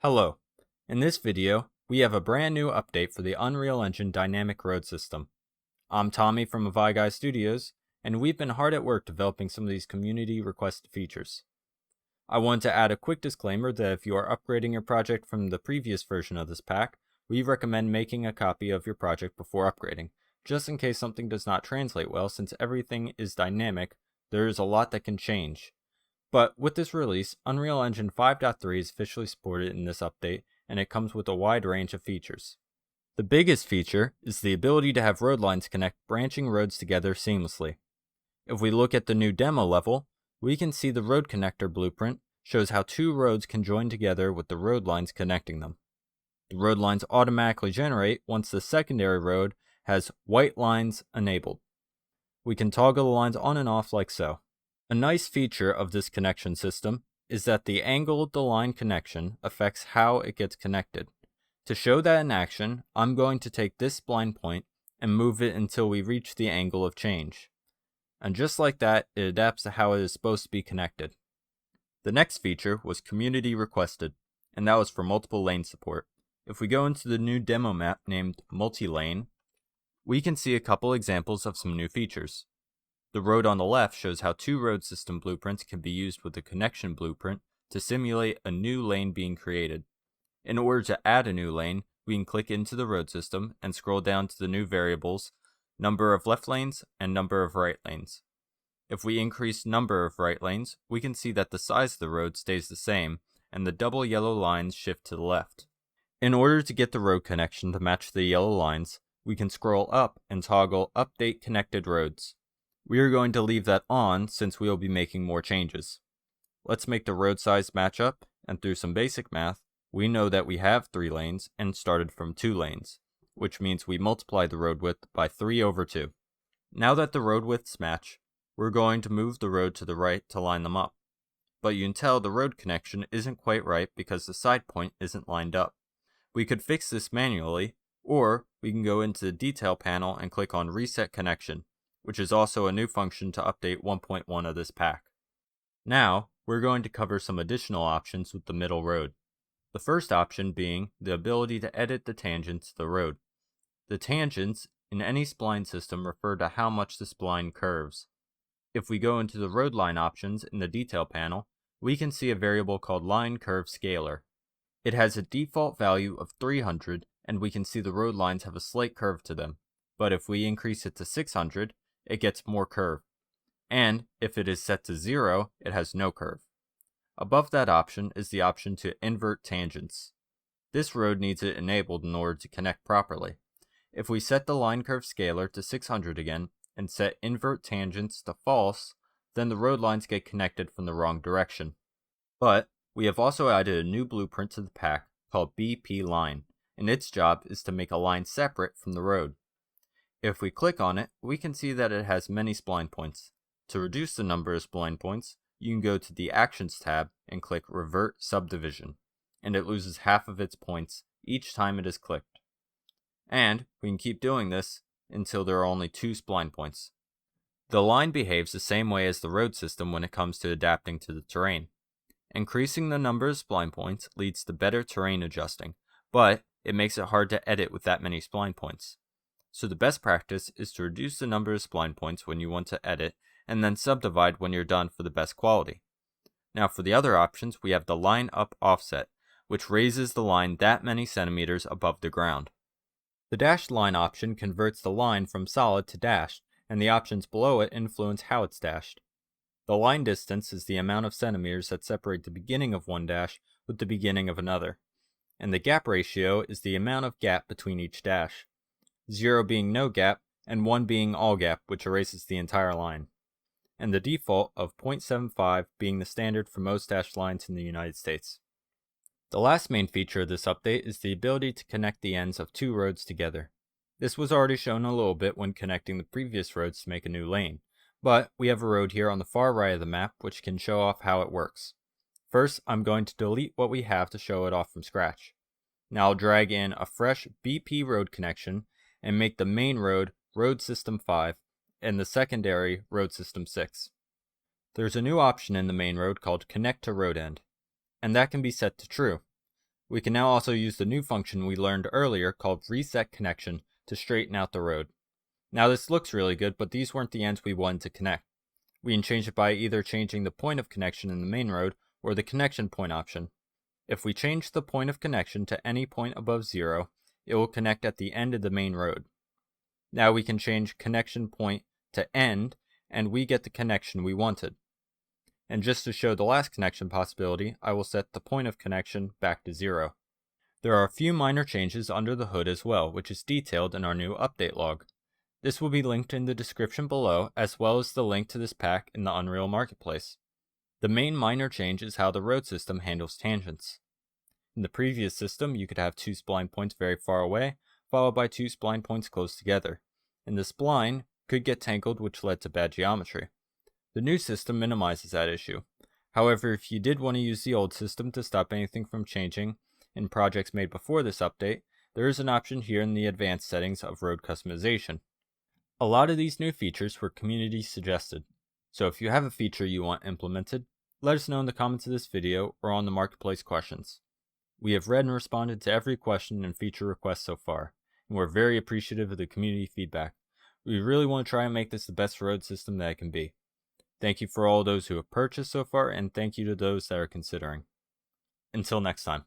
Hello. In this video, we have a brand new update for the Unreal Engine Dynamic Road System. I'm Tommy from Guy Studios, and we've been hard at work developing some of these community requested features. I want to add a quick disclaimer that if you are upgrading your project from the previous version of this pack, we recommend making a copy of your project before upgrading, just in case something does not translate well. Since everything is dynamic, there is a lot that can change. But with this release, Unreal Engine 5.3 is officially supported in this update, and it comes with a wide range of features. The biggest feature is the ability to have road lines connect branching roads together seamlessly. If we look at the new demo level, we can see the road connector blueprint shows how two roads can join together with the road lines connecting them. The road lines automatically generate once the secondary road has white lines enabled. We can toggle the lines on and off like so. A nice feature of this connection system is that the angle of the line connection affects how it gets connected. To show that in action, I'm going to take this spline point and move it until we reach the angle of change. And just like that, it adapts to how it is supposed to be connected. The next feature was community requested, and that was for multiple lane support. If we go into the new demo map named Multilane, we can see a couple examples of some new features. The road on the left shows how two road system blueprints can be used with the connection blueprint to simulate a new lane being created. In order to add a new lane, we can click into the road system and scroll down to the new variables, number of left lanes and number of right lanes. If we increase number of right lanes, we can see that the size of the road stays the same and the double yellow lines shift to the left. In order to get the road connection to match the yellow lines, we can scroll up and toggle Update Connected Roads. We are going to leave that on since we will be making more changes. Let's make the road size match up, and through some basic math, we know that we have 3 lanes and started from 2 lanes, which means we multiply the road width by 3/2. Now that the road widths match, we're going to move the road to the right to line them up. But you can tell the road connection isn't quite right because the side point isn't lined up. We could fix this manually, or we can go into the detail panel and click on Reset Connection, which is also a new function to update 1.1 of this pack. Now, we're going to cover some additional options with the middle road. The first option being the ability to edit the tangents to the road. The tangents in any spline system refer to how much the spline curves. If we go into the road line options in the detail panel, we can see a variable called Line Curve Scaler. It has a default value of 300, and we can see the road lines have a slight curve to them. But if we increase it to 600, it gets more curve, and if it is set to 0, it has no curve. Above that option is the option to invert tangents. This road needs it enabled in order to connect properly. If we set the line curve scaler to 600 again and set invert tangents to false, then the road lines get connected from the wrong direction. But we have also added a new blueprint to the pack called BP Line, and its job is to make a line separate from the road. If we click on it, we can see that it has many spline points. To reduce the number of spline points, you can go to the Actions tab and click Revert Subdivision, and it loses half of its points each time it is clicked. And we can keep doing this until there are only 2 spline points. The line behaves the same way as the road system when it comes to adapting to the terrain. Increasing the number of spline points leads to better terrain adjusting, but it makes it hard to edit with that many spline points. So the best practice is to reduce the number of spline points when you want to edit, and then subdivide when you're done for the best quality. Now for the other options, we have the Line Up Offset, which raises the line that many centimeters above the ground. The dashed line option converts the line from solid to dashed, and the options below it influence how it's dashed. The line distance is the amount of centimeters that separate the beginning of one dash with the beginning of another, and the gap ratio is the amount of gap between each dash. 0 being no gap, and 1 being all gap, which erases the entire line. And the default of 0.75 being the standard for most dashed lines in the United States. The last main feature of this update is the ability to connect the ends of 2 roads together. This was already shown a little bit when connecting the previous roads to make a new lane, but we have a road here on the far right of the map which can show off how it works. First, I'm going to delete what we have to show it off from scratch. Now I'll drag in a fresh BP road connection and make the main road Road System 5 and the secondary Road System 6. There's a new option in the main road called Connect to Road End, and that can be set to true. We can now also use the new function we learned earlier called reset connection to straighten out the road. Now this looks really good, but these weren't the ends we wanted to connect. We can change it by either changing the point of connection in the main road or the connection point option. If we change the point of connection to any point above 0, it will connect at the end of the main road. Now we can change connection point to end, and we get the connection we wanted. And just to show the last connection possibility, I will set the point of connection back to 0. There are a few minor changes under the hood as well, which is detailed in our new update log. This will be linked in the description below, as well as the link to this pack in the Unreal Marketplace. The main minor change is how the road system handles tangents. In the previous system, you could have 2 spline points very far away, followed by 2 spline points close together, and the spline could get tangled, which led to bad geometry. The new system minimizes that issue. However, if you did want to use the old system to stop anything from changing in projects made before this update, there is an option here in the advanced settings of road customization. A lot of these new features were community suggested, so if you have a feature you want implemented, let us know in the comments of this video or on the Marketplace questions. We have read and responded to every question and feature request so far, and we're very appreciative of the community feedback. We really want to try and make this the best road system that it can be. Thank you for all those who have purchased so far, and thank you to those that are considering. Until next time.